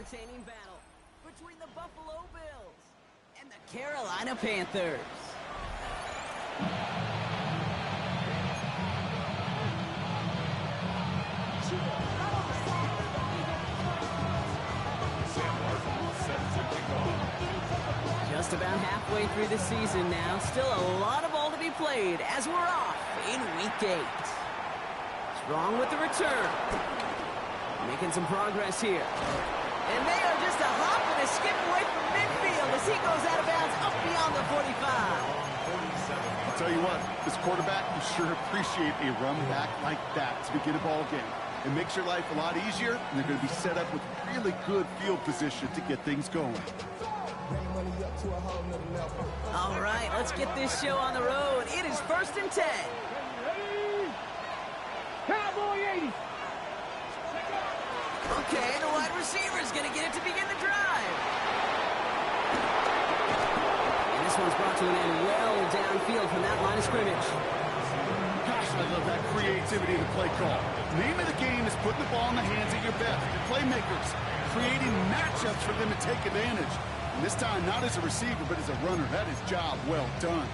entertaining battle between the Buffalo Bills and the Carolina Panthers. Just about halfway through the season now. Still a lot of ball to be played as we're off in Week 8. Strong with the return. Making some progress here. And they are just a hop and a skip away from midfield as he goes out of bounds up beyond the 45. I'll tell you what, this quarterback, you sure appreciate a run back like that to begin a ball game. It makes your life a lot easier, and they're going to be set up with really good field position to get things going. All right, let's get this show on the road. It is 1st and 10. Cowboy 80. Okay, the wide receiver is going to get it to begin the drive. And this one's brought to an end well downfield from that line of scrimmage. Gosh, I love that creativity in the play call. Name of the game is putting the ball in the hands of your best, your playmakers, creating matchups for them to take advantage. And this time, not as a receiver, but as a runner. That is job well done.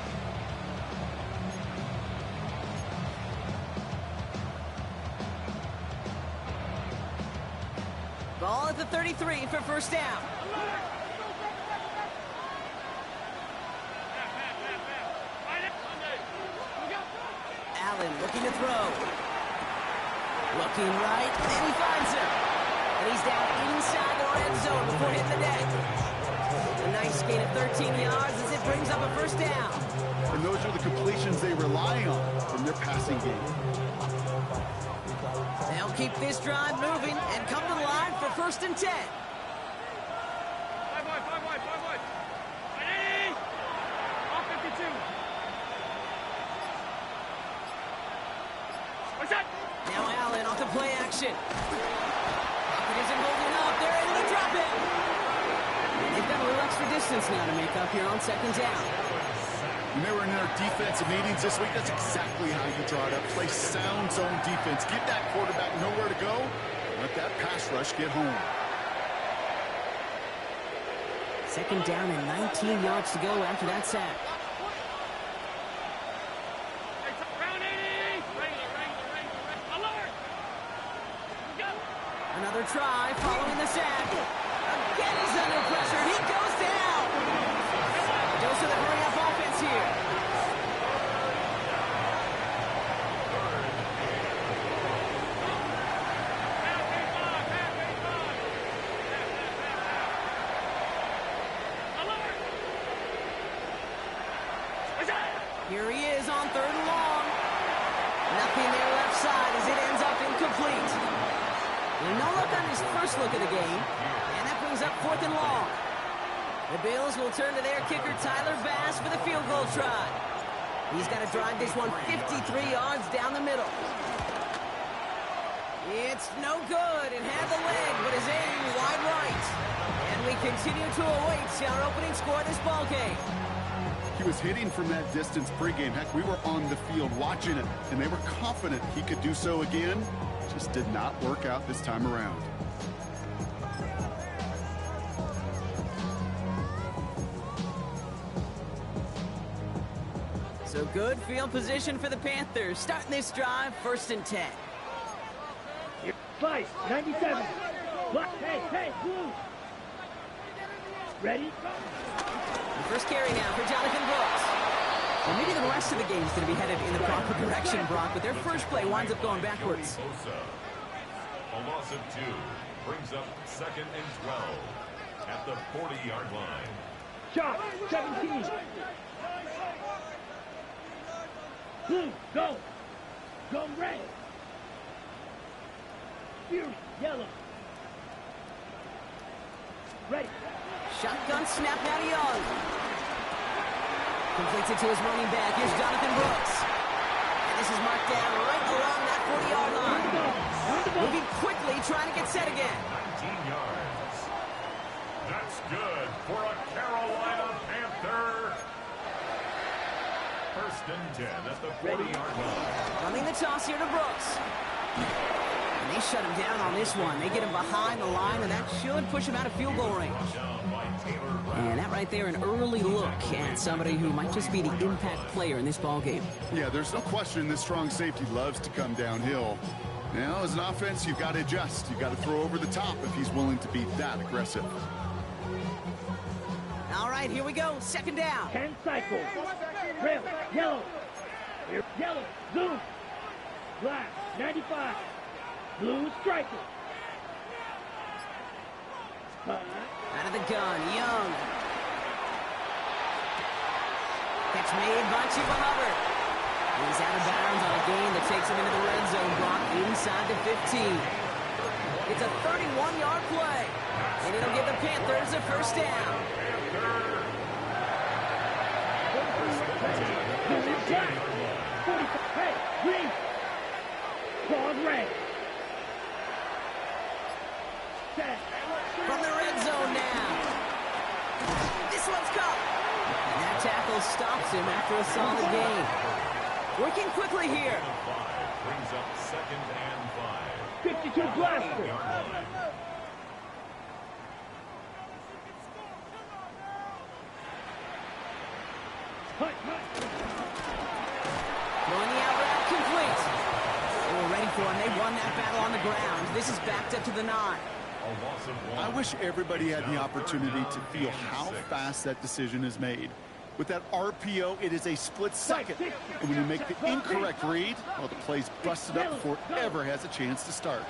Ball at the 33 for first down. Allen looking to throw. Looking right, and he finds him. And he's down inside the red zone before hitting the deck. A nice gain of 13 yards as it brings up a first down. And those are the completions they rely on from their passing game. They'll keep this drive moving and come to the line for 1st and 10. Five wide. Ready? Off 52. What's that? Now Allen off the play action. It isn't holding up. They're able to drop it. And they've got a little extra distance now to make up here on 2nd down. When they were in their defensive meetings this week, that's exactly how you draw it up. Play sound zone defense. Give that quarterback nowhere to go. Let that pass rush get home. 2nd down and 19 yards to go after that sack. Round 80. Alert. Go. Another try following the sack. Again he's under pressure. He goes down. Dose of the hurry-up offense here. Here he is on 3rd and long. Nothing there left side as it ends up incomplete. And no luck on his first look at the game. And that brings up 4th and long. The Bills will turn to their kicker, Tyler Bass, for the field goal try. He's got to drive this one 53 yards down the middle. It's no good. It had the leg, but is aimed wide right. And we continue to await our opening score of this ball game. He was hitting from that distance pregame. Heck, we were on the field watching it, and they were confident he could do so again. Just did not work out this time around. So good field position for the Panthers. Starting this drive, 1st and 10. Fight. 97. Hey, blue. Ready? The first carry now for Jonathan Brooks. Well, maybe the rest of the game is going to be headed in the proper direction, Brock, but their first play winds up going backwards. A loss of 2 brings up 2nd and 12 at the 40-yard line. Shot. 17. Blue, go. Go red. Fury, yellow. Ready. Shotgun snap now to Young. Completes it to his running back. Here's Jonathan Brooks. And this is marked down right along that 40-yard line. Moving quickly, trying to get set again. 19 yards. That's good for a Carolina Panther. 1st and 10 at the 40-yard line. Running the toss here to Brooks. And they shut him down on this one. They get him behind the line, and that should push him out of field goal range. And that right there, an early look at somebody who might just be the impact player in this ballgame. Yeah, there's no question this strong safety loves to come downhill. Now, as an offense, you've got to adjust. You've got to throw over the top if he's willing to be that aggressive. All right, here we go. Second down. 10 cycles. Red, yellow. Here, yellow, zoom. Black, 95. Blue, striker. Out of the gun, Young. Catch made by Chuba Hubbard. He's out of bounds on a gain that takes him into the red zone block inside the 15. It's a 31-yard play, and it'll give the Panthers a first down. Hey, green. Claws red. From the red zone now. This one's caught. And that tackle stops him after a solid gain. Working quickly here. Brings up second and 5. 52 blaster. Throwing the out route complete. They were ready for him. They won that battle on the ground. This is backed up to the 9. I wish everybody had the opportunity to feel how fast that decision is made. With that RPO, it is a split second. And when you make the incorrect read, well, the play's busted up before it ever has a chance to start.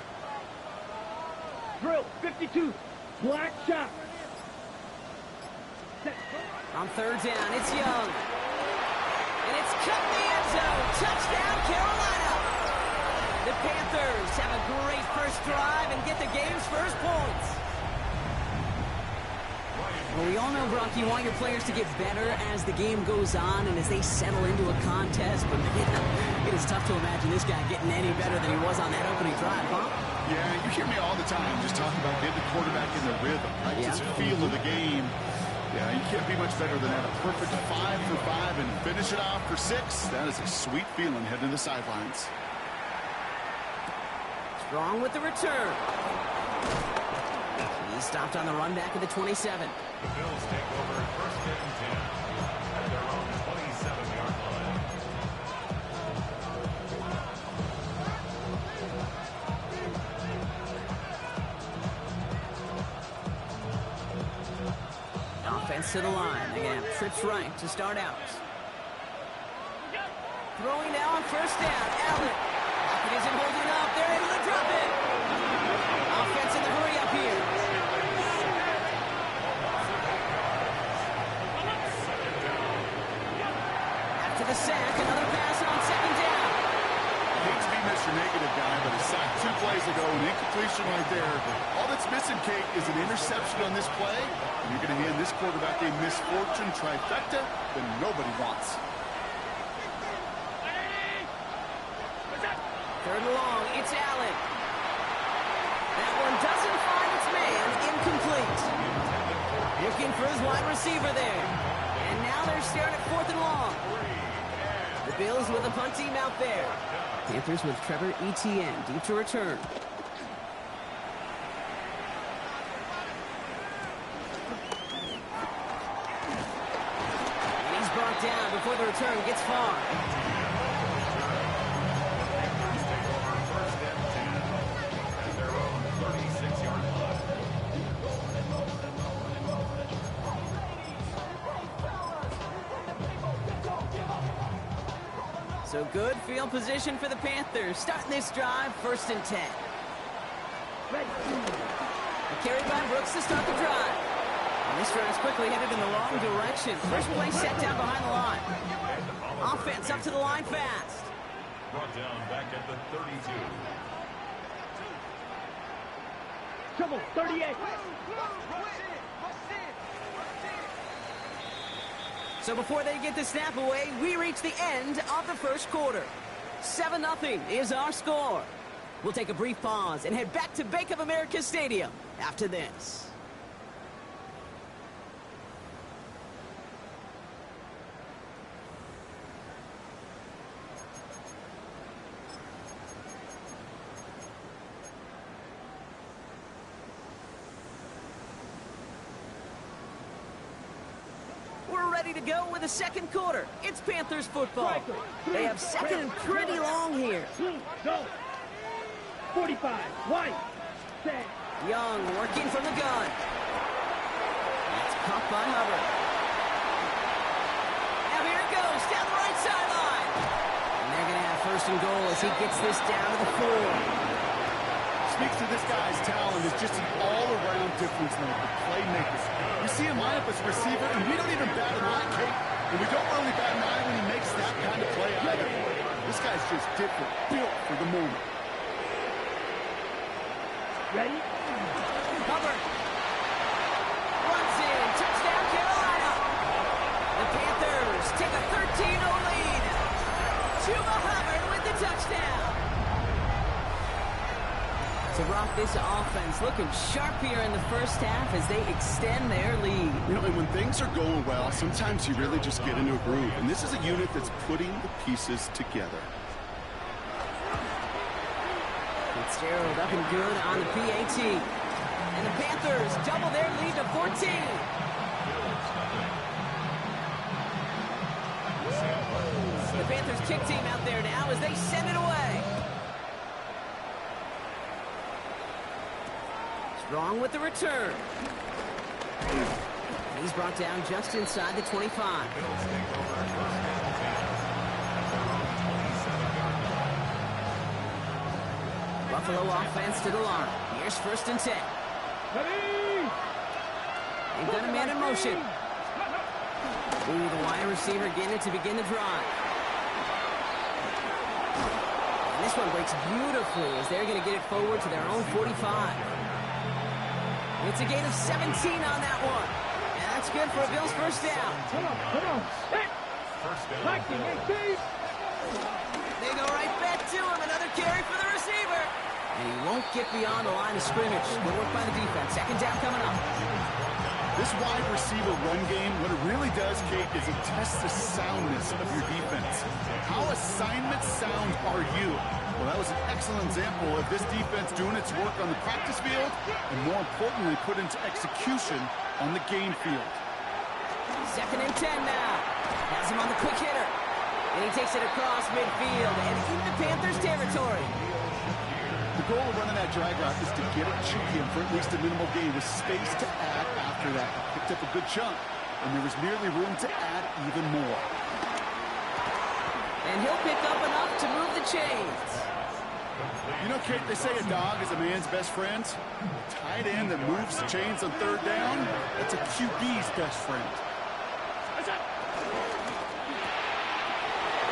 Drill, 52. Black shot. On third down, it's Young. And it's cut in the end zone. Touchdown, Carolina. The Panthers have a great first drive and get the game's first points. Well, we all know, Brock, you want your players to get better as the game goes on and as they settle into a contest. But it is tough to imagine this guy getting any better than he was on that opening drive, huh? Yeah, you hear me all the time just talking about getting the quarterback in the rhythm, right? Yeah. It's a feel of the game. Yeah, you can't be much better than that. A perfect 5 for 5 and finish it off for 6. That is a sweet feeling heading to the sidelines. Strong with the return. He stopped on the run back at the 27. The Bills take over first and 10 at their own 27-yard line. Offense to the line. They're going to have trips right to start out. Throwing now on first down. Allen. It isn't holding up. They're able to drop it. Offense in the hurry up here. After the sack, another pass on second down. I hate to be Mr. Negative guy, but a sack 2 plays ago, an incompletion right there. All that's missing, Kate, is an interception on this play. And you're going to hand this quarterback a misfortune trifecta that nobody wants. Third and long, it's Allen. That one doesn't find its man, incomplete. Looking for his wide receiver there. And now they're staring at 4th and long. The Bills with a punt team out there. Panthers with Trevor Etienne, deep to return. And he's brought down before the return gets far. So good field position for the Panthers. Starting this drive, 1st and 10. Carried by Brooks to start the drive. And this drive's quickly headed in the wrong direction. First play set down behind the line. Offense up to the line fast. Brought down back at the 32. Trouble, 38. So before they get the snap away, we reach the end of the first quarter. 7-0 is our score. We'll take a brief pause and head back to Bank of America Stadium after this. ready to go with the second quarter. It's Panthers football. They have second and pretty long here. Go. 45. White. Set. Young working from the gun. That's caught by Hubbard. Now here it goes, down the right sideline. And they're going to have first and goal as he gets this down to the 4. Speaks to this guy's talent is just an all-around difference maker, playmaker. We see him line up as a receiver, and we don't even bat an eye, Kate. And we don't really bat an eye when he makes that kind of play either. This guy's just different, built for the moment. Ready? Hubbard runs in, touchdown Carolina. The Panthers take a 13-0 lead. Chuba Hubbard with the touchdown. To rock this offense, looking sharp here in the first half as they extend their lead. You know, and when things are going well, sometimes you really just get into a groove. And this is a unit that's putting the pieces together. Fitzgerald up and good on the PAT. And the Panthers double their lead to 14. The Panthers kick team out there now as they send it away. Strong with the return. He's brought down just inside the 25. Buffalo offense to the line. Here's first and 10. They've got a man in motion. Ooh, the wide receiver getting it to begin the drive. And this one breaks beautifully as they're going to get it forward to their own 45. It's a gain of 17 on that one. And that's good for a Bills first down. Come on. Hit. Liking it, Dave. They go right back to him. Another carry for the receiver. And he won't get beyond the line of scrimmage. Good work by the defense. Second down coming up. This wide receiver run game, what it really does, Kate, is it tests the soundness of your defense. How assignment sound are you? Well, that was an excellent example of this defense doing its work on the practice field and, more importantly, put into execution on the game field. Second and 10 now. Has him on the quick hitter. And he takes it across midfield and into Panthers territory. The goal of running that drag route is to get it to him for at least a minimal gain with space to add after that. He picked up a good chunk, and there was merely room to add even more. And he'll pick up enough to move the chains. You know, Kate, they say a dog is a man's best friend. A tight end that moves the chains on third down, that's a QB's best friend.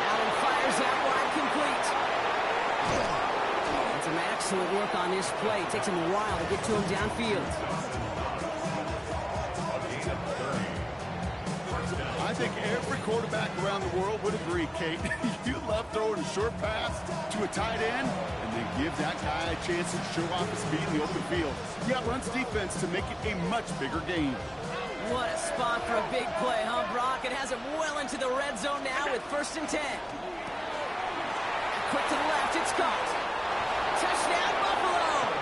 Allen fires out wide complete. And some excellent work on this play. It takes him a while to get to him downfield. I think every quarterback around the world would agree, Kate. You love throwing a short pass to a tight end and then give that guy a chance to show off his speed in the open field. He outruns defense to make it a much bigger game. What a spot for a big play, huh, Brock? It has him well into the red zone now with first and 10. Quick to the left, it's caught. Touchdown, Buffalo!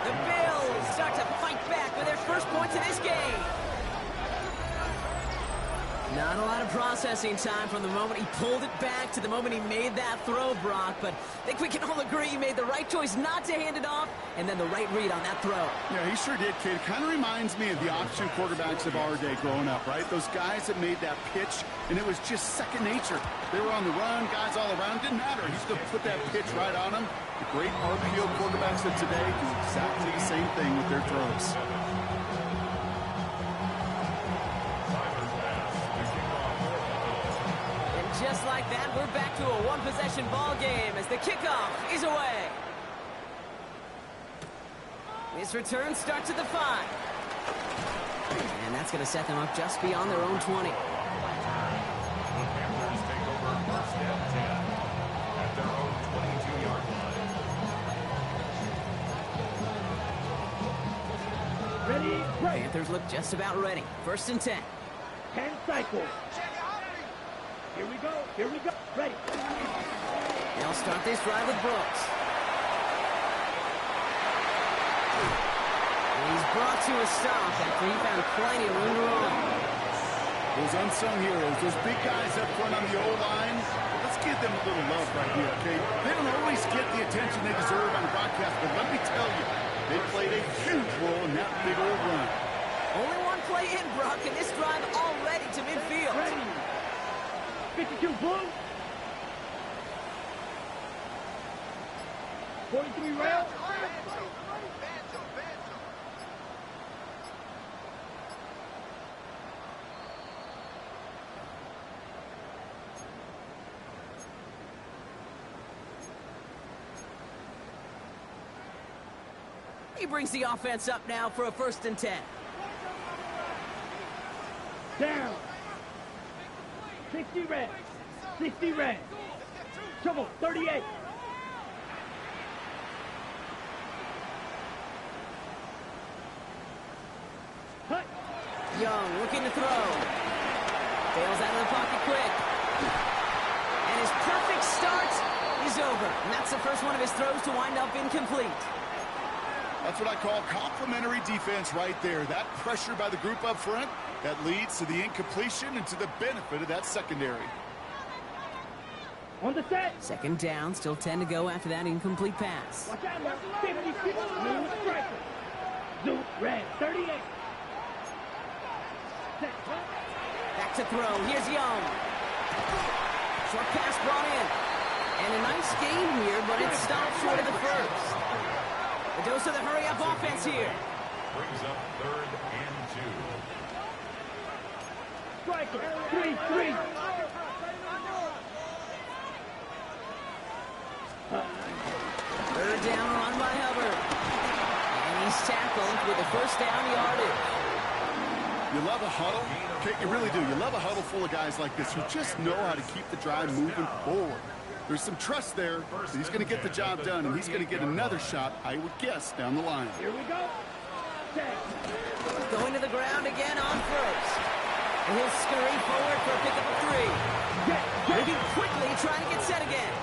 The Bills start to fight back with their first points in this game. Not a lot of processing time from the moment he pulled it back to the moment he made that throw, Brock. But I think we can all agree he made the right choice not to hand it off, and then the right read on that throw. Yeah, he sure did, kid. It kind of reminds me of the option quarterbacks of our day growing up, right? Those guys that made that pitch, and it was just second nature. They were on the run, guys all around. Didn't matter. He's going to put that pitch right on them. The great RPO quarterbacks of today do exactly the same thing with their throws. Just like that, we're back to a one-possession ball game as the kickoff is away. This return starts at the 5. And that's going to set them up just beyond their own 20. The Panthers take over first and 10 at their own 22-yard line. Ready, break. Panthers look just about ready. First and 10. 10 cycles. Here we go. Ready. They'll start this drive with Brooks. And he's brought to a stop after he found plenty of room to run. Those unsung heroes, those big guys up front on the O-line, let's give them a little love right here, okay? They don't always get the attention they deserve on the broadcast, but let me tell you, they played a huge role in that big old run. Only one play in, Brock, and this drive already to midfield. Ready. 52 blue. 43 red. He brings the offense up now for a 1st and 10. Down. 60 red. 60 red. Trouble. 38. Hut. Young looking to throw. Fails out of the pocket quick. And his perfect start is over. And that's the first one of his throws to wind up incomplete. That's what I call complimentary defense right there. That pressure by the group up front, that leads to the incompletion and to the benefit of that secondary. On the set. 2nd down, still 10 to go after that incomplete pass. Watch out now. 56 blue striker. Zoom red. 38. Set. Back to throw. Here's Young. Short pass brought in. And a nice game here, but it stopped short of the first. A dose of the hurry-up offense here. Brings up 3rd and 2. Striker. 3-3. Third down run by Hubbard. And he's tackled with the 1st down yardage. You love a huddle? Okay, you really do. You love a huddle full of guys like this who just know how to keep the drive moving forward. There's some trust there. He's going to get the job done, and he's going to get another shot, I would guess, down the line. Here we go. Set. Going to the ground again on 1st. And he'll scurry forward for a pickup of 3. Moving quickly, trying to get set again.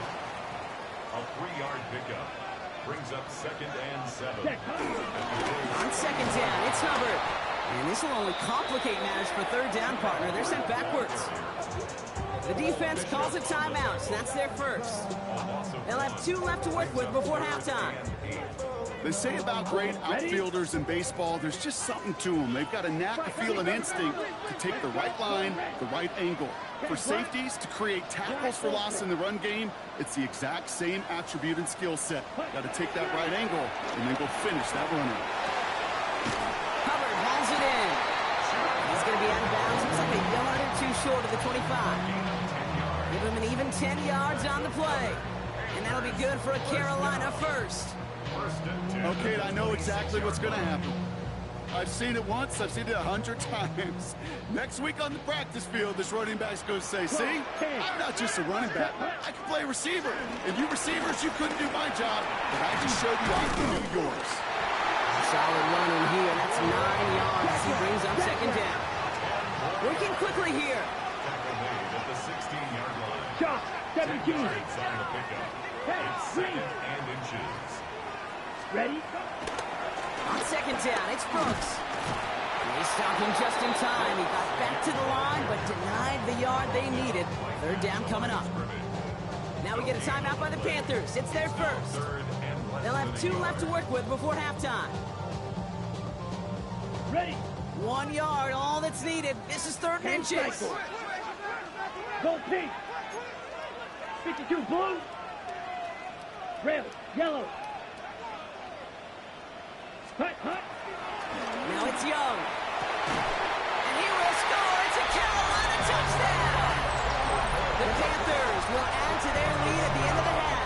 A 3-yard pickup. Brings up 2nd and 7. On 2nd down, it's Hubbard. And this will only complicate matters for 3rd down, partner. They're sent backwards. The defense calls a timeout, so that's their first. They'll have 2 left to work with before halftime. They say about great outfielders in baseball, there's just something to them. They've got a knack, a feel, an instinct to take the right line, the right angle. For safeties, to create tackles for loss in the run game, it's the exact same attribute and skill set. Got to take that right angle and then go finish that runner. Hubbard hauls it in. He's going to be out of bounds. Looks like a yard or 2 short of the 25. Give him an even 10 yards on the play. And that'll be good for a Carolina first. Okay, I know exactly what's going to happen. I've seen it once, I've seen it 100 times. Next week on the practice field, this running back's going to say, see, I'm not just a running back, I can play receiver. And you receivers, you couldn't do my job, but I just showed you I can do yours. Solid run in here. That's 9 yards as he brings up 2nd down. Working quickly here. Tackle made at the 16-yard line. Shot. 17. Straights on the pickup. It's 2nd and inches. Ready? On 2nd down, it's Brooks. They stopped him just in time. He got back to the line, but denied the yard they needed. 3rd down coming up. Now we get a timeout by the Panthers. It's their first. They'll have 2 left to work with before halftime. Ready? 1 yard, all that's needed. This is 3rd and inches. Go pink. 52 blue. Red. Yellow. Hut, hut. Now it's Young. And he will score. It's a Carolina touchdown. The Panthers will add to their lead at the end of the half.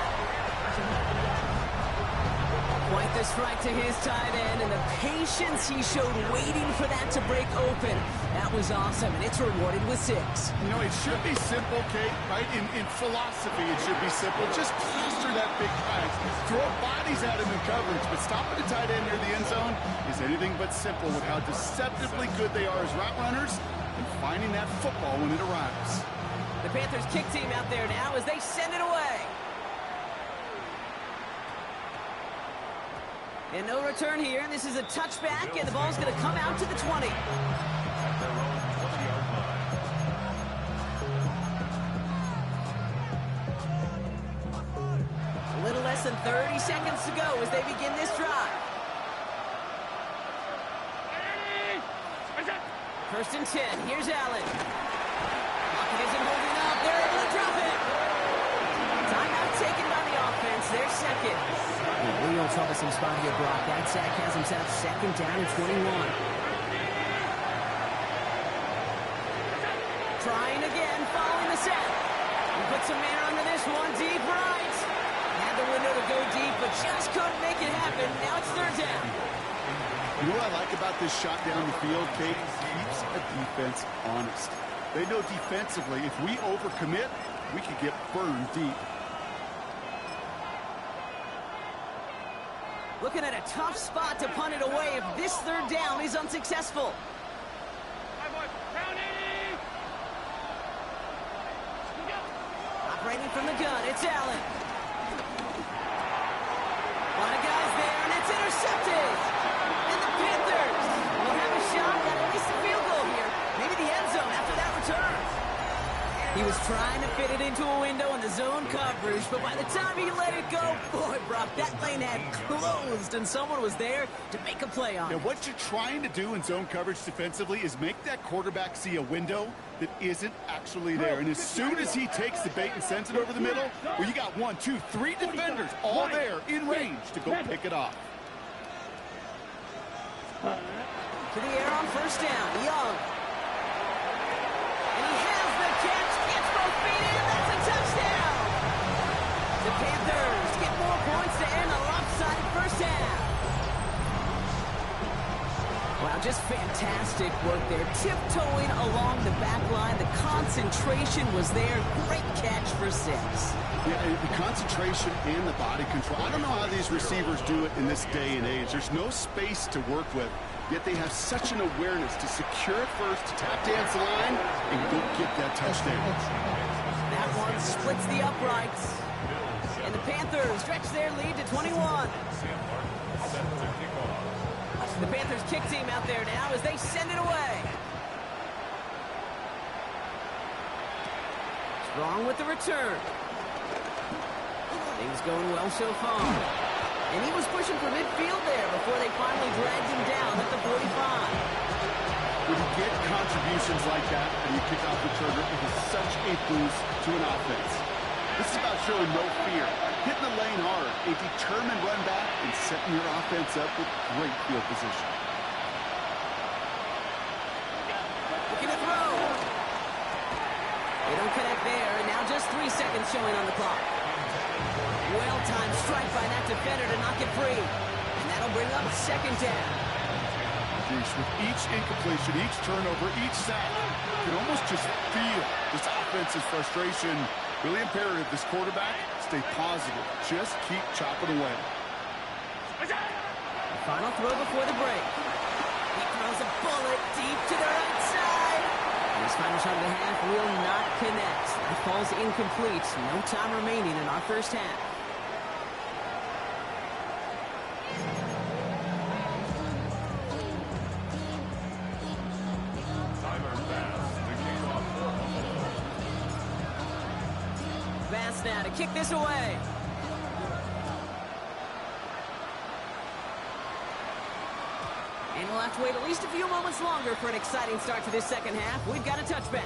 Quite the strike to his tight end, and the patience he showed waiting for that to break open. That was awesome, and it's rewarded with 6. You know, it should be simple, Kate, right? In philosophy, it should be simple. Just plaster that big pass. Throw bodies at him in coverage, but stopping the tight end near the end zone is anything but simple with how deceptively good they are as route runners and finding that football when it arrives. The Panthers kick team out there now as they send it away. And no return here. This is a touchback, and the ball's going to come out to the 20. At their own 20-yard line. less than 30 seconds to go as they begin this drive. First and 10. Here's Allen. Pocket isn't holding up. They're able to drop it. Timeout taken by the offense. Their second. A real troublesome spot here, Brock. That sack has himself second down and 21. Trying again, following the set. He puts some man under this one, deep right. Had the window to go deep, but just couldn't make it happen. Now it's third down. You know what I like about this shot down the field, Kate? Keeps a defense honest. They know defensively, if we overcommit, we could get burned deep. Looking at a tough spot to punt it away if this third down is unsuccessful. Operating from the gun, it's Allen. A lot of guys there, and it's intercepted. And the Panthers will have a shot at least a field goal here. Maybe the end zone after that return. He was trying to fit it into a window in the zone coverage, but by the time he let it go, boy, Brock, that lane had closed, and someone was there to make a play on it. Now, what you're trying to do in zone coverage defensively is make that quarterback see a window that isn't actually there. And as soon as he takes the bait and sends it over the middle, well, you got 1, 2, 3 defenders all there in range to go pick it off. To the air on first down, Young. And he has the catch, gets both feet in, that's a touchdown! The Panthers get more points to end a lopsided first half. Wow, just fantastic work there. Tiptoeing along the back line. The concentration was there. Great catch for 6. Yeah, the concentration and the body control. I don't know how these receivers do it in this day and age. There's no space to work with, yet they have such an awareness to secure it first, to tap dance the line, and go get that touchdown. That one splits the uprights. And the Panthers stretch their lead to 21. The Panthers kick team out there now as they send it away. Strong with the return. Things going well so far. And he was pushing for midfield there before they finally dragged him down at the 45. When you get contributions like that and you kick off returner, it is such a boost to an offense. This is about showing no fear, hitting the lane hard, a determined run back, and setting your offense up with great field position. Looking to throw. They don't connect there, and now just 3 seconds showing on the clock. Well-timed strike by that defender to knock it free. And that'll bring up second down. With each incompletion, each turnover, each sack, you can almost just feel this offense's frustration. Really imperative, this quarterback, stay positive. Just keep chopping away. The final throw before the break. He throws a bullet deep to the right side. And his final shot of the half will not connect. That falls incomplete. No time remaining in our first half. Vance now to kick this away. And we'll have to wait at least a few moments longer for an exciting start to this second half. We've got a touchback.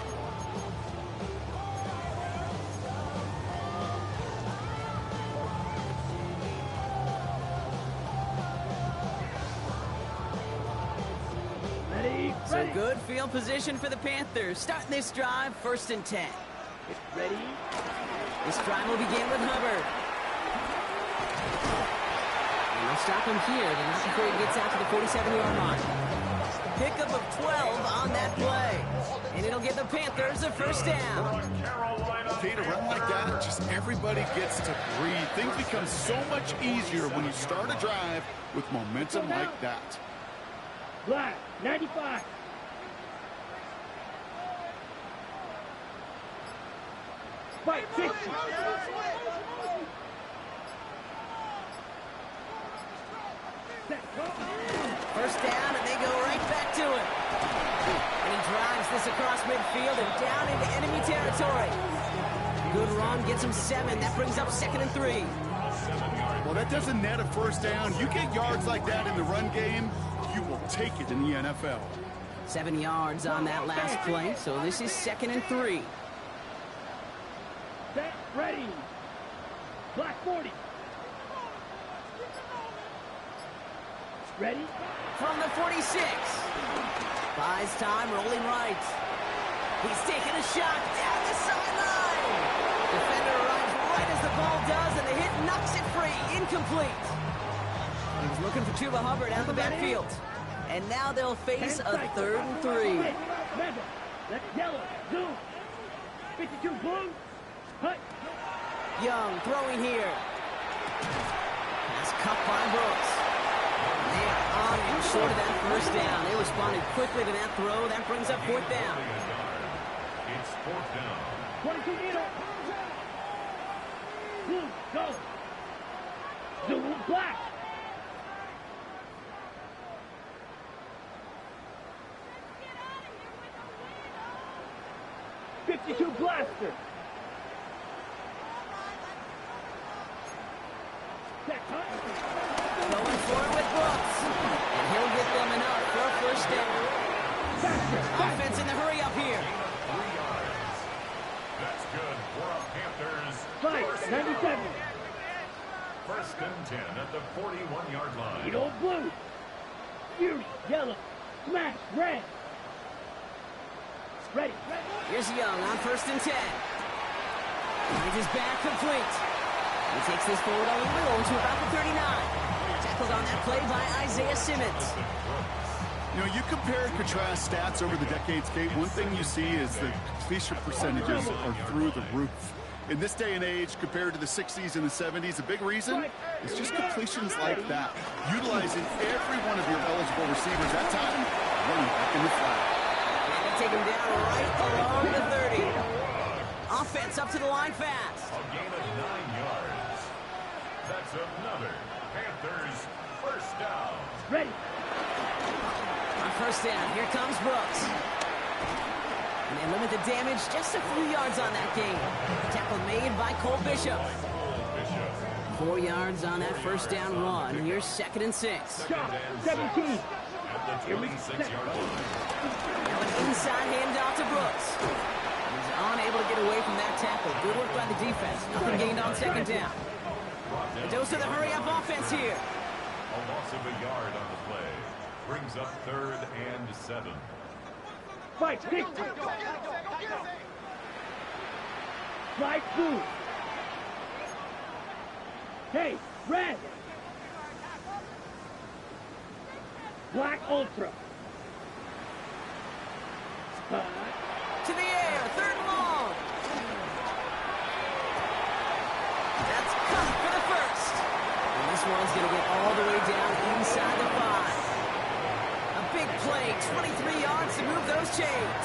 So good field position for the Panthers. Starting this drive, first and 10. Ready? This drive will begin with Hubbard. And they'll stop him here, but not before he gets out to the 47-yard line. Pickup of 12 on that play. And it'll give the Panthers a first down. Okay, to run like that, just everybody gets to breathe. Things become so much easier when you start a drive with momentum like that. Black, 95. Fight, 60. First down, and they go right back to it. And he drives this across midfield and down into enemy territory. Good run, gets him 7. That brings up second and 3. that doesn't net a first down. You get yards like that in the run game, you will take it in the NFL. 7 yards on that last play, so this is 2nd and 3. Set, ready. Black 40. Ready? From the 46. Buys time, rolling right. He's taking a shot down the sideline. Defender arrives right as the ball does, and the hit knocks it free. Incomplete. He was looking for Chuba Hubbard out the backfield. And now they'll face a 3rd and 3. Remember, that's yellow. Zoom. 52 blue. Hut. Young throwing here. Pass cut by Brooks. They are on and short of that first down. They responded quickly to that throw. That brings up 4th down. It's 4th down. 22 needle. Blue, go. Zoom, black. .52 blaster. Going forward with Brooks. And he'll get them enough for a first down. Offense in the hurry up here. 3 yards. That's good for a Panthers. Fight, 97. 1st and 10 at the 41-yard line. Needle, blue. Fury, yellow. Smash, red. Ready. Here's Young on 1st and 10. Finds his back complete. He takes this forward a little to about the 39. Tackled on that play by Isaiah Simmons. You know, you compare and contrast stats over the decades, Kate. One thing you see is the completion percentages are through the roof. In this day and age, compared to the 60s and the 70s, a big reason is just completions like that. Utilizing every one of your eligible receivers that time, running back in the flat. Take him down right along the 30. Offense up to the line fast. A gain of 9 yards. That's another Panthers first down. Ready. On 1st down, here comes Brooks. And they limit the damage just a few yards on that game. Tackle made by Cole Bishop. 4 yards on that first down run. Here's 2nd and 6. Shot, 17. At the 26-yard line. Now an inside handoff to Brooks. He's unable to get away from that tackle. Good work by the defense. Nothing gained on 2nd down. A dose of the hurry-up offense here. A loss of a yard on the play. Brings up 3rd and 7. Fight, 60. Fight, blue. Hey, red. Black ultra. To the air, 3rd and long. That's cut for the first. And this one's going to get all the way down inside the 5. A big play, 23 yards to move those chains.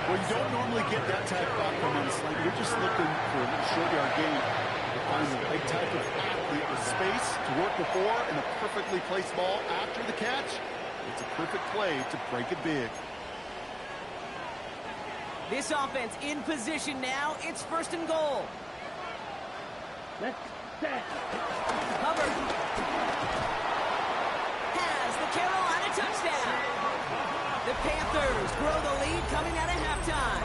Well, you don't normally get that type of outcome in a sling. You're just looking for a little short yard gain. You find the right type of athlete with space to work before and a perfectly placed ball after the catch. It's a perfect play to break it big. This offense in position now. It's 1st and goal. Let's set. Hubbard has the Carolina touchdown. The Panthers grow the lead coming out of halftime.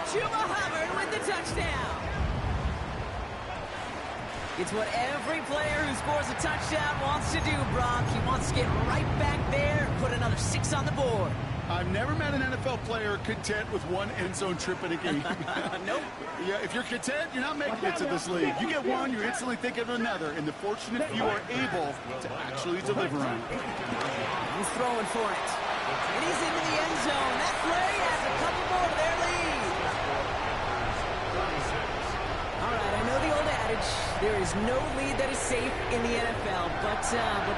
Chuba Hubbard with the touchdown. It's what every player who scores a touchdown wants to do, Brock. He wants to get right back there and put another 6 on the board. I've never met an NFL player content with one end zone trip in a game. Nope. Yeah, if you're content, you're not making it to this league. You get one, you're instantly thinking of another, and the fortunate few are able to actually deliver on it. He's throwing for it. And he's into the end zone. That play has a couple more to their lead. All right, I know the old adage, there is no lead that is safe in the NFL, but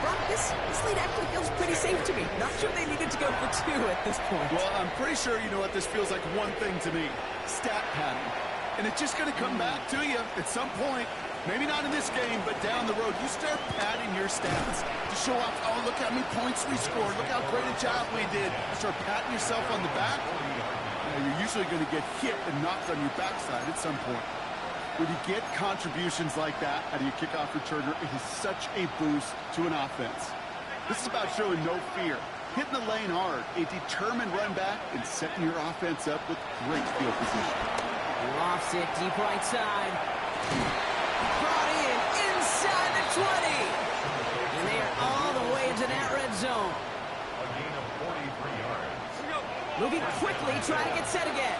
Brock, this lead actually feels pretty safe to me. Not sure they needed to go for 2 at this point. Well, I'm pretty sure you know what this feels like one thing to me. Stat padding. And it's just going to come back to you at some point. Maybe not in this game, but down the road. You start padding your stats to show off, oh, look how many points we scored. Look how great a job we did. You start patting yourself on the back. You're usually going to get hit and knocked on your backside at some point. When you get contributions like that out of your kickoff returner, it is such a boost to an offense. This is about showing no fear, hitting the lane hard, a determined run back, and setting your offense up with great field position. Lofts it deep right side. Brought in inside the 20. And they are all the way into that red zone. A gain of 43 yards. Moving quickly, trying to get set again.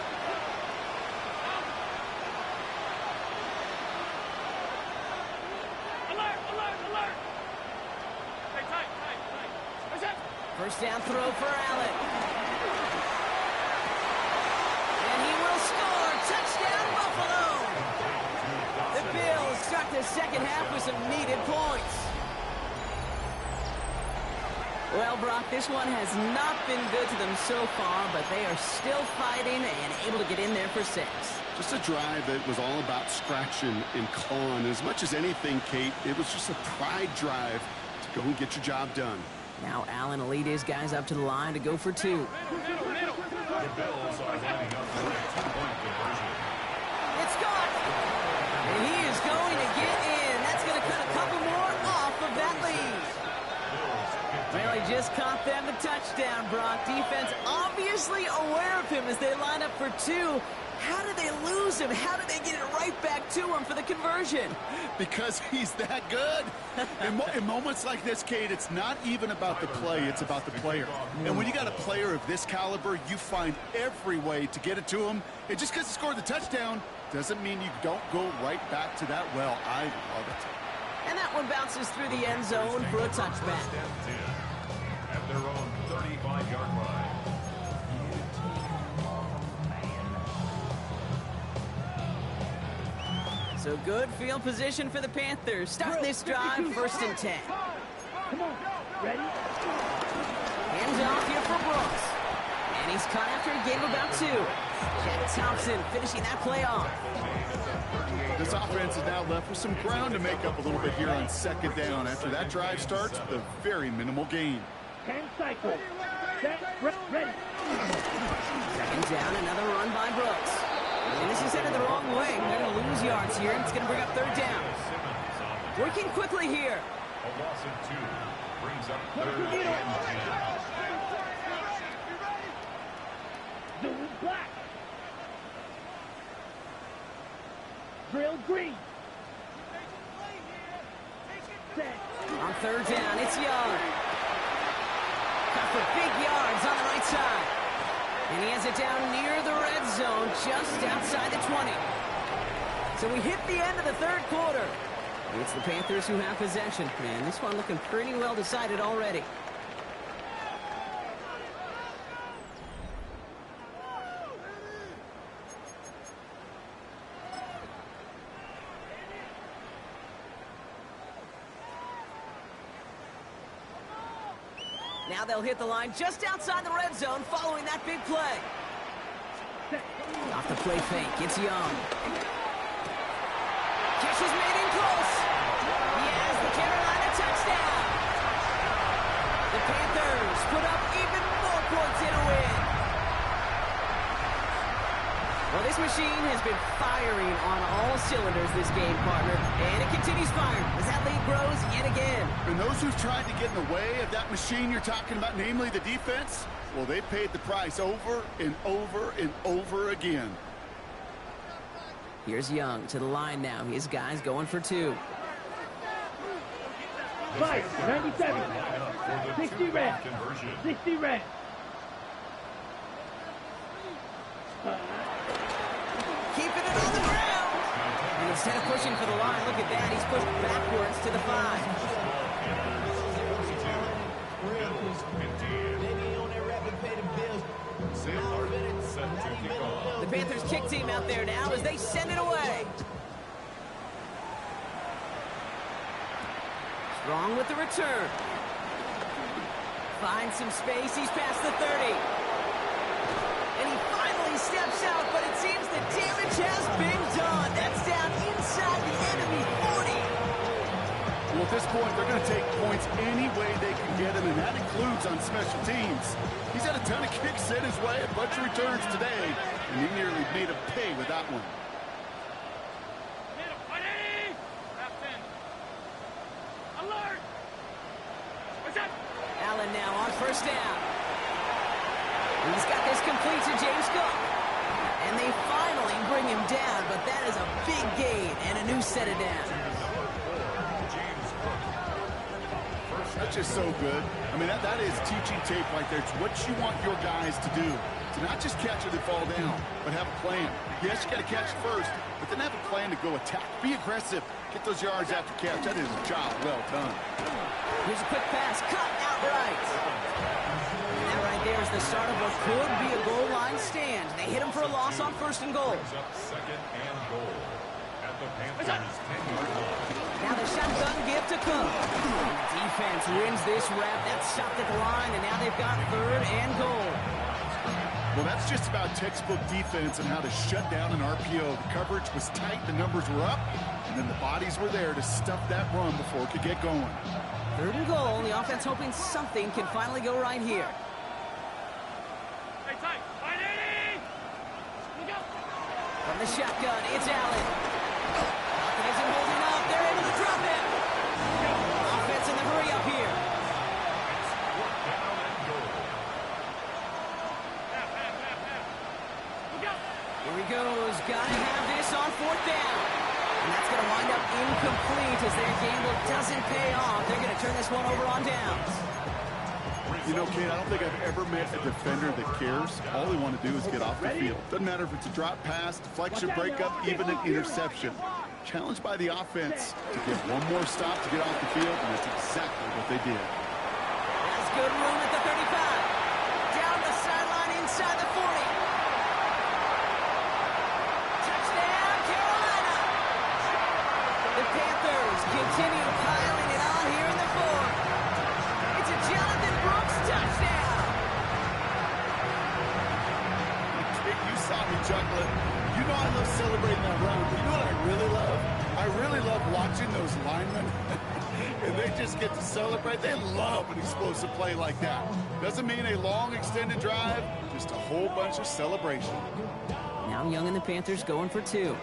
First down throw for Allen. And he will score. Touchdown, Buffalo. The Bills start the second half with some needed points. Well, Brock, this one has not been good to them so far, but they are still fighting and able to get in there for 6. Just a drive that was all about scratching and clawing. As much as anything, Kate, it was just a pride drive to go and get your job done. Now Allen will lead his guys up to the line to go for 2. The Bills are lining up for a 2-point conversion. It's gone. And he is going to get in. That's going to cut a couple more off of that lead. Well, he just caught them the touchdown, Brock. Defense obviously aware of him as they line up for 2. How did they lose him? How did they get it right back to him for the conversion? Because he's that good. In moments like this, Kate, it's not even about the play, it's about the player. And when you got a player of this caliber, you find every way to get it to him. And just because he scored the touchdown doesn't mean you don't go right back to that well. I love it. And that one bounces through the end zone for a touchback. At their own 35-yard line. So good field position for the Panthers. Starting this drive, 1st and 10. Come on. Ready? Hands off here for Brooks. And he's caught after a gain of about 2. Jack Thompson finishing that play off. This offense is now left with some ground to make up a little bit here on 2nd down. After that drive starts with a very minimal gain. 10 cycles. Set, ready. 2nd down, another run by Brooks. And this is headed the wrong way. They're going to lose yards here. It's going to bring up 3rd down. Working quickly here. A loss of 2 brings up 3rd and 10. Zoom black. Drill green. Set. On 3rd down, it's Young. Got for big yards on the right side. And he has it down near the red zone, just outside the 20. So we hit the end of the 3rd quarter. It's the Panthers who have possession. Man, this one looking pretty well decided already. Now they'll hit the line just outside the red zone following that big play. Off the play fake, it's Young. Catch is made in close. He has the Carolina touchdown. The Panthers put up even more points in a win. Well, this machine has been firing on all cylinders this game, partner, and it continues firing as that lead grows yet again. And those who've tried to get in the way of that machine you're talking about, namely the defense, well, they paid the price over and over and over again. Here's Young to the line now. His guys going for 2. 97. 60 red. 60 red. Keeping it on the ground. And instead of pushing for the line, look at that. He's pushed backwards to the 5. The Panthers kick team out there now as they send it away. Strong with the return. Finds some space. He's past the 30. And he finally steps out, but it seems the damage has been done. That's down inside the enemy 40. Well, at this point, they're going to take points any way they can get them, and that includes on special teams. He's had a ton of kicks in his way, a bunch of returns today, and he nearly made a pay with that one. He's got this complete to James Cook. And they finally bring him down, but that is a big gain and a new set of downs. That's just so good. I mean, that is teaching tape right there. It's what you want your guys to do. To not just catch it and fall down, but have a plan. Yes, you got to catch it first, but then have a plan to go attack. Be aggressive. Get those yards after catch. That is a job well done. Here's a quick pass. Cut outright. And that right there is the start of what could be a goal line stand. They hit him for a loss on 1st and goal. Second and goal at the Panthers' 10-yard line. Now the shotgun give to Cook. Defense wins this rep. That's stopped at the line, and now they've got 3rd and goal. Well, that's just about textbook defense and how to shut down an RPO. The coverage was tight, the numbers were up, and then the bodies were there to stuff that run before it could get going. 3rd and goal. The offense hoping something can finally go right here. From the shotgun, it's Allen. Falcon isn't holding up. They're able to drop him. Offense in the hurry up here. Here he goes. Got to have this on 4th down. And that's going to wind up incomplete as their gamble doesn't pay off. They're going to turn this one over on downs. You know, Kate, I don't think I've ever met a defender that cares. All they want to do is get off the field. Doesn't matter if it's a drop pass, deflection, breakup, even an interception. Challenged by the offense to get one more stop to get off the field, and that's exactly what they did. That's good room at the 35. Down the sideline inside the 40. Touchdown, Carolina! The Panthers continue piling it on here in the 4th. It's a Jonathan Brooks touchdown! You saw me chuckling. You know I love celebrating that run, but you know what I really love? I really love watching those linemen, and they just get to celebrate. They love an explosive play like that. Doesn't mean a long extended drive, just a whole bunch of celebration. Now Young and the Panthers going for 2.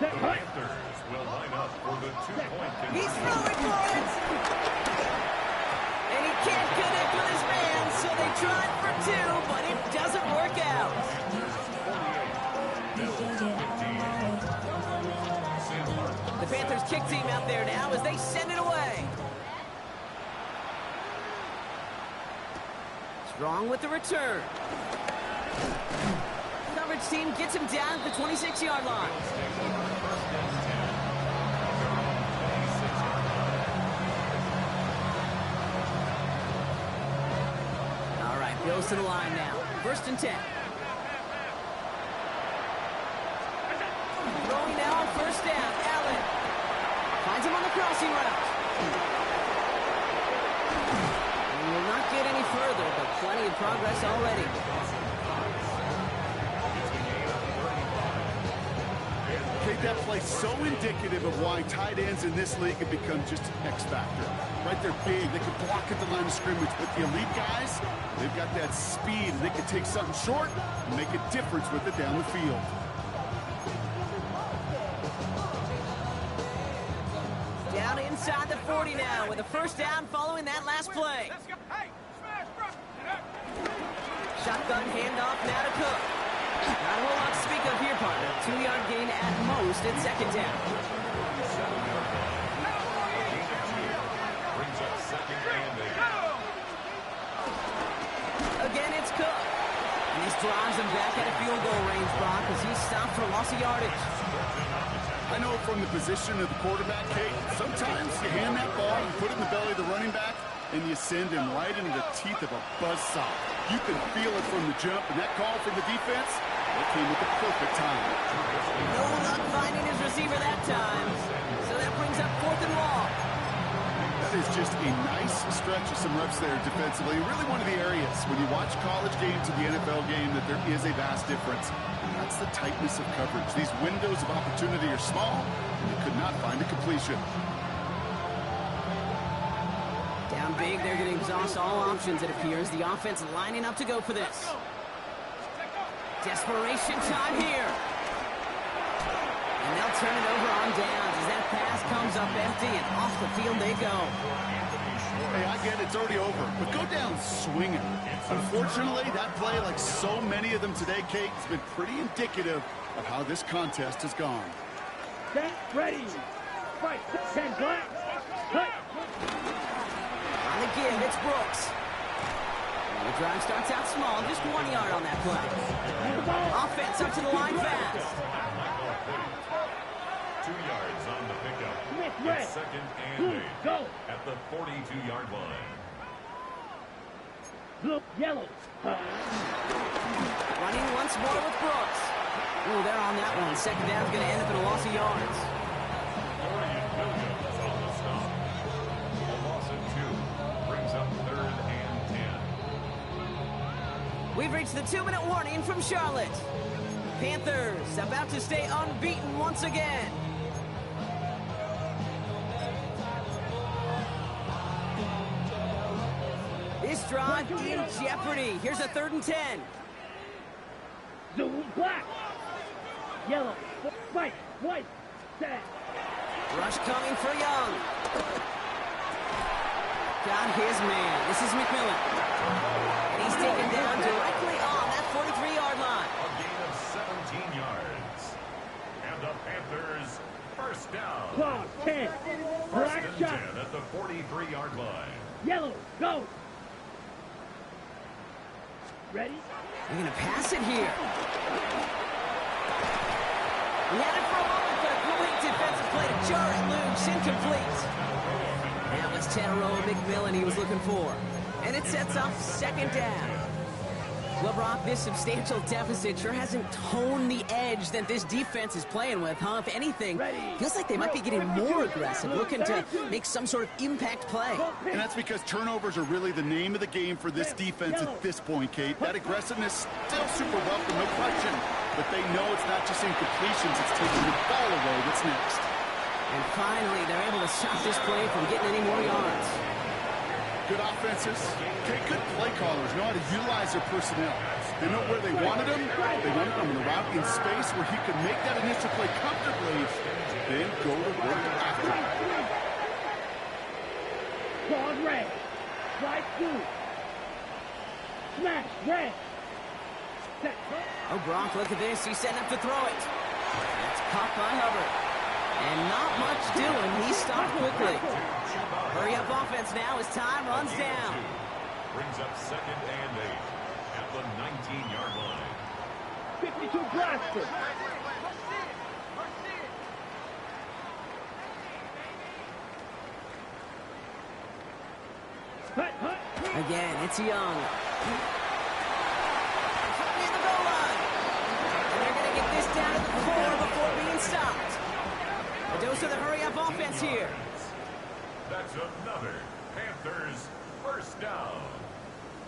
The Panthers will line up for the 2-point conversion. He's throwing for it! And he can't connect with his man, so they tried for 2, but it doesn't work out. The Panthers kick team out there now as they send it away. Strong with the return. Coverage team gets him down at the 26-yard line. All right, Bills to the line now. 1st and 10. Throwing now on 1st down. Allen finds him on the crossing route. And will not get any further, but plenty of progress already. Okay, that play so indicative of why tight ends in this league have become just an X factor. Right, they're big. They can block at the line of scrimmage. But the elite guys, they've got that speed, and they can take something short and make a difference with it down the field. Down inside the 40 now with a 1st down following that last play. Shotgun handoff now to Cook. Not a whole lot to speak of here, partner. 2-yard gain at most at 2nd down. Brings up 2nd and 8. Again, it's Cook. And this drives him back at a field goal range, Brock, as he's stopped for loss of yardage. I know from the position of the quarterback, Kate, sometimes you hand that ball and put it in the belly of the running back, and you send him right into the teeth of a buzzsaw. You can feel it from the jump, and that call from the defense, it came at the perfect time. No luck finding his receiver that time. So that brings up 4th and long. That is just a nice stretch of some reps there defensively. Really one of the areas when you watch college games to the NFL game that there is a vast difference. And that's the tightness of coverage. These windows of opportunity are small, and you could not find a completion. Down big, they're going to exhaust all options, it appears. The offense lining up to go for this. Desperation time here. And they'll turn it over on downs as that pass comes up empty, and off the field they go. Hey, I get it's already over, but go down swinging. Unfortunately, that play, like so many of them today, Kate, has been pretty indicative of how this contest has gone. Set, ready, fight, 10 black, cut. On the give, it's Brooks. The drive starts out small, just 1 yard on that play. Offense up to the line fast. 2 yards on the pickup. Red. It's second and Blue, 8 go. at the 42-yard line. Blue, yellow. Running once more with Brooks. Oh, they're on that one. Second down's going to end up in a loss of yards. Dorian Williams on the stop. A loss of 2 brings up third and 10. We've reached the 2-minute warning from Charlotte. Panthers about to stay unbeaten once again. This drive in jeopardy. Here's a 3rd and 10. Blue, black, yellow, white, white, set. Rush coming for Young. Got his man. This is McMillan. And he's taken down directly on that 43-yard line. A gain of 17 yards. And the Panthers first down. Claw, 10, First black and shot, 10 at the 43-yard line. yellow, go. Ready? They're going to pass it here. He had it for a moment, but a great defensive play to jar it loose. Incomplete. That was Tanneroa McMillan he was looking for. And it sets up second down. Well, Brock, this substantial deficit sure hasn't toned the edge that this defense is playing with, huh? If anything, feels like they might be getting more aggressive, looking to make some sort of impact play. And that's because turnovers are really the name of the game for this defense at this point, Kate. That aggressiveness still super welcome, no question. But they know it's not just incompletions, it's taking the ball away. What's next? And finally, they're able to stop this play from getting any more yards. Good offenses. Okay, good play callers know how to utilize their personnel. They know where they wanted them. They wanted them in the route in space where he could make that initial play comfortably, then go to work after. Claw, red, white, blue. Smash, red. Set. Oh, Brock, look at this. He's setting up to throw it. That's caught by Hubbard. And not much doing. He stopped quickly. Hurry up offense now as time runs down. Brings up second and 8 at the 19-yard line. 52 blaster. Hut, hut. Again, it's Young. Near the goal line. And they're going to get this down to the 4 before being stopped. A dose of the hurry-up offense here. That's another Panthers first down.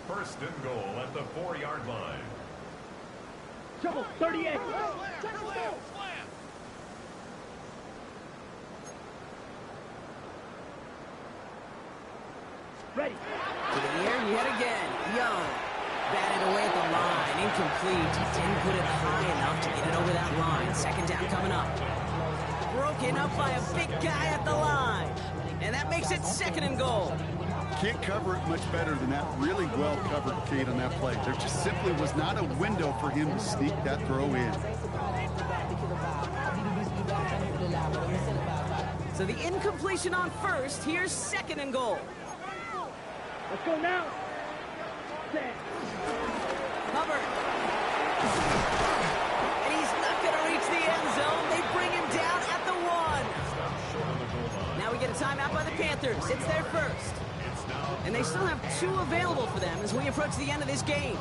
First and goal at the 4-yard line. Trouble, 38. Ready. To the air yet again. Young. Batted away at the line. Incomplete. Didn't put it high enough to get it over that line. Second down coming up. Broken up by a big guy at the line. And that makes it second and goal. Can't cover it much better than that. Really well covered, Kate, on that play. There just simply was not a window for him to sneak that throw in. So the incompletion on first. Here's second and goal. Let's go now. Set. Hubbard. And he's not going to reach the end zone. They bring him down at the 1. Now we get a timeout by the Panthers. It's their first. And they still have 2 available for them as we approach the end of this game.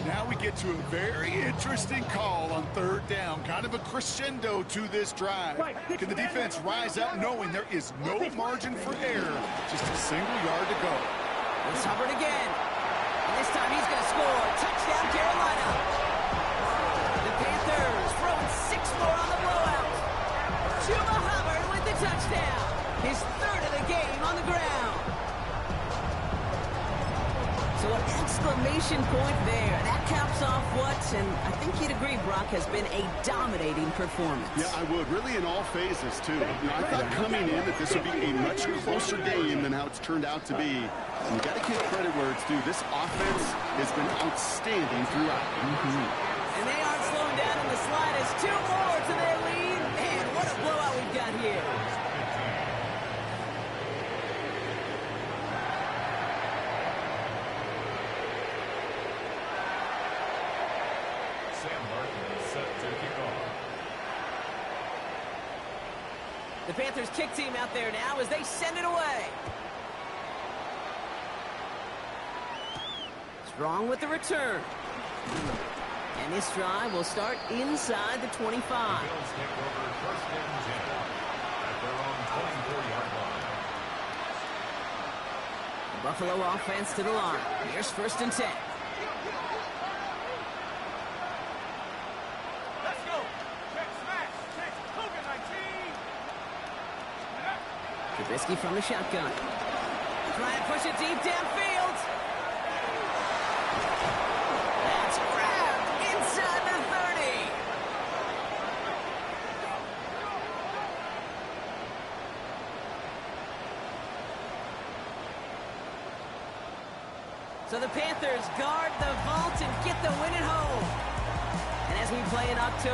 Now we get to a very interesting call on third down. Kind of a crescendo to this drive. Can the defense rise up knowing there is no margin for error? Just a single yard to go. It's Hubbard again. And this time he's going to score. Touchdown, Carolina. The Panthers throwing 6 more on the blowout. Chuba Hubbard with the touchdown. His 3rd of the game on the ground. So an exclamation point there. That caps off what, and I think you'd agree, Brock, has been a dominating performance. Yeah, I would. Really in all phases, too. I thought coming in that this would be a much closer game than how it's turned out to be. And you got to give credit where it's due. This offense has been outstanding throughout. And they aren't slowing down in the slightest. 2 more to their lead. Man, what a blowout we've got here. The Panthers kick team out there now as they send it away. Strong with the return. And this drive will start inside the 25. The Bills take over first and 10 at their own 24-yard line. The Buffalo offense to the line. Here's first and 10. Let's go. Check, smash, check. Cougar 19. Trubisky from the shotgun. Trying to push it deep downfield. That's grabbed inside the 30. So the Panthers guard the vault and get the win at home. And as we play in October,